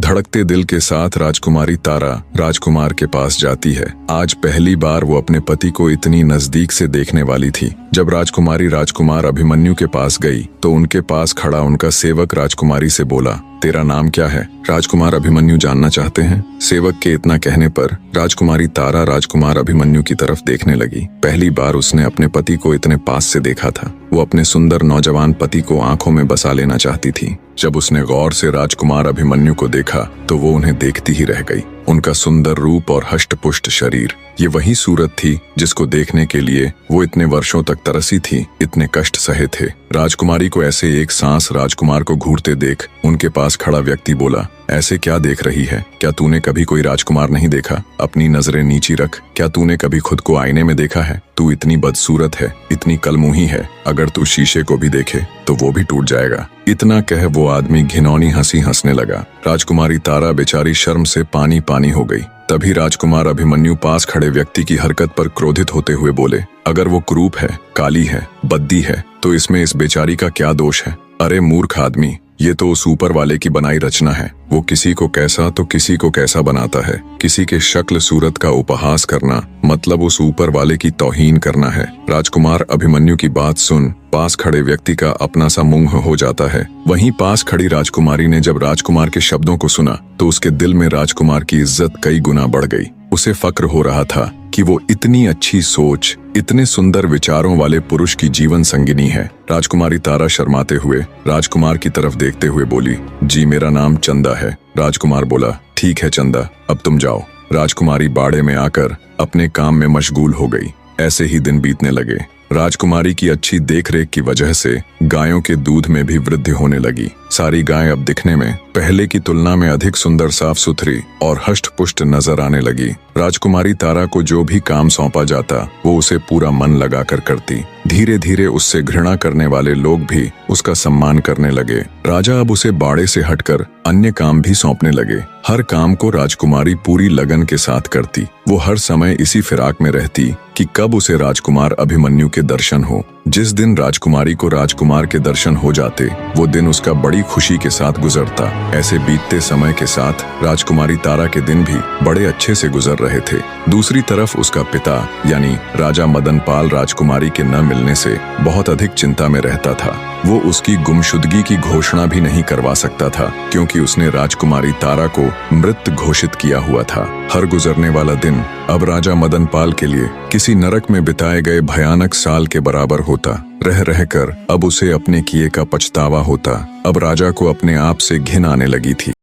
धड़कते दिल के साथ राजकुमारी तारा राजकुमार के पास जाती है। आज पहली बार वो अपने पति को इतनी नजदीक से देखने वाली थी। जब राजकुमारी राजकुमार अभिमन्यु के पास गई तो उनके पास खड़ा उनका सेवक राजकुमारी से बोला, तेरा नाम क्या है? राजकुमार अभिमन्यु जानना चाहते हैं। सेवक के इतना कहने पर राजकुमारी तारा राजकुमार अभिमन्यु की तरफ देखने लगी। पहली बार उसने अपने पति को इतने पास से देखा था। वो अपने सुंदर नौजवान पति को आंखों में बसा लेना चाहती थी। जब उसने गौर से राजकुमार अभिमन्यु को देखा तो वो उन्हें देखती ही रह गई। उनका सुंदर रूप और हष्ट-पुष्ट शरीर, ये वही सूरत थी जिसको देखने के लिए वो इतने वर्षों तक तरसी थी, इतने कष्ट सहे थे। राजकुमारी को ऐसे एक सांस राजकुमार को घूरते देख उनके पास खड़ा व्यक्ति बोला, ऐसे क्या देख रही है? क्या तूने कभी कोई राजकुमार नहीं देखा? अपनी नजरें नीची रख। क्या तूने कभी खुद को आईने में देखा है? तू इतनी बदसूरत है, इतनी कलमुही है, अगर तू शीशे को भी देखे तो वो भी टूट जाएगा। इतना कह वो आदमी घिनौनी हंसी हंसने लगा। राजकुमारी तारा बेचारी शर्म से पानी पानी हो गई। तभी राजकुमार अभिमन्यु पास खड़े व्यक्ति की हरकत पर क्रोधित होते हुए बोले, अगर वो क्रूप है, काली है, बद्दी है तो इसमें इस बेचारी का क्या दोष है? अरे मूर्ख आदमी, ये तो उस ऊपर वाले की बनाई रचना है। वो किसी को कैसा तो किसी को कैसा बनाता है। किसी के शक्ल सूरत का उपहास करना मतलब उस ऊपर वाले की तौहीन करना है। राजकुमार अभिमन्यु की बात सुन पास खड़े व्यक्ति का अपना सा मुंह हो जाता है। वहीं पास खड़ी राजकुमारी ने जब राजकुमार के शब्दों को सुना तो उसके दिल में राजकुमार की इज्जत कई गुना बढ़ गई। उसे फक्र हो रहा था कि वो इतनी अच्छी सोच, इतने सुंदर विचारों वाले पुरुष की जीवन संगिनी है। राजकुमारी तारा शर्माते हुए राजकुमार की तरफ देखते हुए बोली, जी मेरा नाम चंदा है। राजकुमार बोला, ठीक है चंदा, अब तुम जाओ। राजकुमारी बाड़े में आकर अपने काम में मशगूल हो गई। ऐसे ही दिन बीतने लगे। राजकुमारी की अच्छी देखरेख की वजह से गायों के दूध में भी वृद्धि होने लगी। सारी गायें अब दिखने में पहले की तुलना में अधिक सुंदर, साफ सुथरी और हष्ट पुष्ट नजर आने लगी। राजकुमारी तारा को जो भी काम सौंपा जाता वो उसे पूरा मन लगाकर करती। धीरे धीरे उससे घृणा करने वाले लोग भी उसका सम्मान करने लगे। राजा अब उसे बाड़े से हटकर अन्य काम भी सौंपने लगे। हर काम को राजकुमारी पूरी लगन के साथ करती। वो हर समय इसी फिराक में रहती कि कब उसे राजकुमार अभिमन्यु के दर्शन हो। जिस दिन राजकुमारी को राजकुमार के दर्शन हो जाते वो दिन उसका बड़ी खुशी के साथ गुजरता। ऐसे बीतते समय के साथ राजकुमारी तारा के दिन भी बड़े अच्छे से गुजर रहे थे। दूसरी तरफ उसका पिता यानी राजा मदनपाल राजकुमारी के न मिलने से बहुत अधिक चिंता में रहता था। वो उसकी गुमशुदगी की घोषणा भी नहीं करवा सकता था क्योंकि उसने राजकुमारी तारा को मृत घोषित किया हुआ था। हर गुजरने वाला दिन अब राजा मदनपाल के लिए किसी नरक में बिताए गए भयानक साल के बराबर होता। रह रहकर अब उसे अपने किए का पछतावा होता। अब राजा को अपने आप से घिन आने लगी थी।